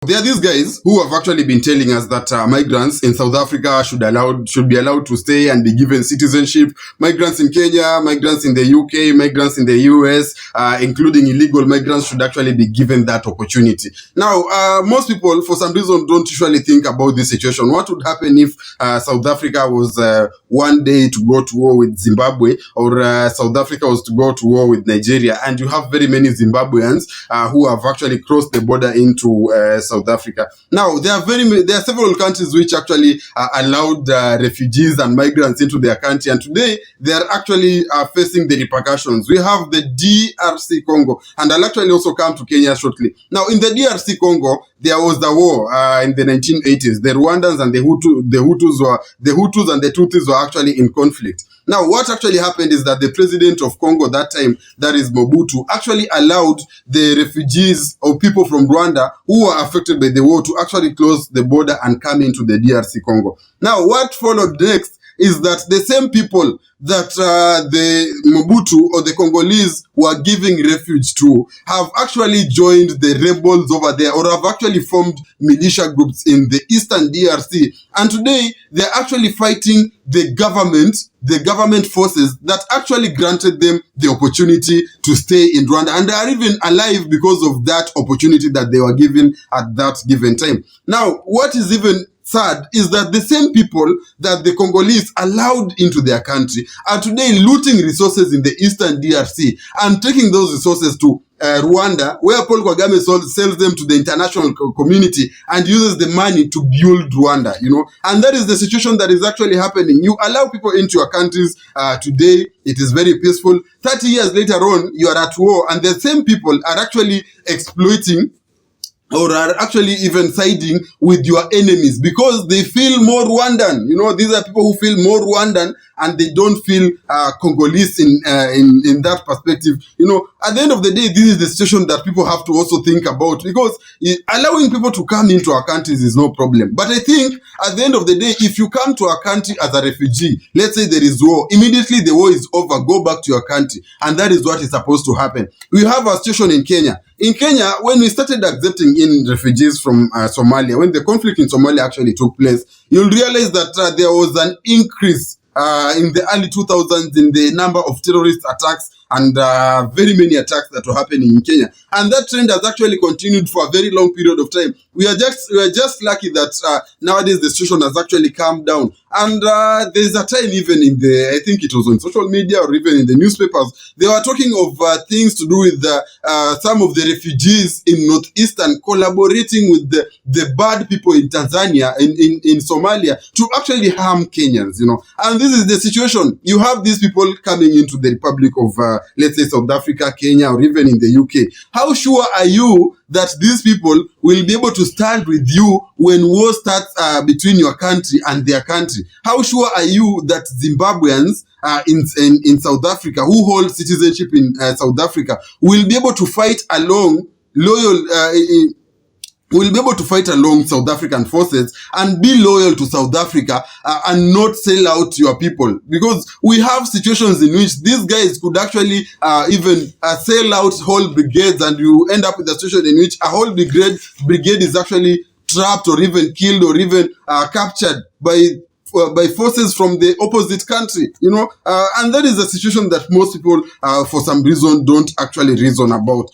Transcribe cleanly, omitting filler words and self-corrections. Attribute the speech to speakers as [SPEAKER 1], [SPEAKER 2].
[SPEAKER 1] there are these guys who have actually been telling us that migrants in South Africa should be allowed to stay and be given citizenship. Migrants in Kenya, migrants in the UK, migrants in the US, including illegal migrants, should actually be given that opportunity. Now, most people, for some reason, don't usually think about this situation. What would happen if South Africa was one day to go to war with Zimbabwe, or South Africa was to go to war with Nigeria, and you have very many Zimbabweans who have actually crossed the border into South Africa. Now, there are several countries which actually allowed refugees and migrants into their country, and today they are actually facing the repercussions. We have the DRC Congo, and I'll actually also come to Kenya shortly. Now, in the DRC Congo, there was the war in the 1980s. The Rwandans and the Hutus and the Tutsis were actually in conflict. Now, what actually happened is that the president of Congo that time, that is Mobutu, actually allowed the refugees or people from Rwanda who were affected by the war to actually close the border and come into the DRC Congo. Now, what followed next is that the same people that the Mobutu or the Congolese were giving refuge to have actually joined the rebels over there, or have actually formed militia groups in the eastern DRC. And today, they're actually fighting the government forces that actually granted them the opportunity to stay in Rwanda. And they are even alive because of that opportunity that they were given at that given time. Now, what is even sad is that the same people that the Congolese allowed into their country are today looting resources in the eastern DRC and taking those resources to Rwanda, where Paul Kagame sells them to the international community and uses the money to build Rwanda, And that is the situation that is actually happening. You allow people into your countries today, it is very peaceful. 30 years later on, you are at war, and the same people are actually exploiting or are actually even siding with your enemies because they feel more Rwandan. These are people who feel more Rwandan and they don't feel Congolese in that perspective. At the end of the day, this is the situation that people have to also think about, because allowing people to come into our countries is no problem. But I think at the end of the day, if you come to our country as a refugee, let's say there is war, immediately the war is over, go back to your country. And that is what is supposed to happen. We have a situation in Kenya. In Kenya, when we started accepting in refugees from Somalia, when the conflict in Somalia actually took place, you'll realize that there was an increase in the early 2000s in the number of terrorist attacks and very many attacks that were happening in Kenya. And that trend has actually continued for a very long period of time. We are just lucky that nowadays the situation has actually calmed down. And there's a time even I think it was on social media or even in the newspapers, they were talking of things to do with some of the refugees in Northeastern collaborating with the bad people in Tanzania, in Somalia, to actually harm Kenyans, And this is the situation. You have these people coming into the Republic of let's say South Africa, Kenya, or even in the UK. How sure are you that these people will be able to stand with you when war starts between your country and their country? How sure are you that Zimbabweans in South Africa who hold citizenship in South Africa will be able to fight along will be able to fight along South African forces and be loyal to South Africa and not sell out your people? Because we have situations in which these guys could actually even sell out whole brigades, and you end up with a situation in which a whole brigade is actually trapped or even killed or even captured by forces from the opposite country, and that is a situation that most people, for some reason, don't actually reason about.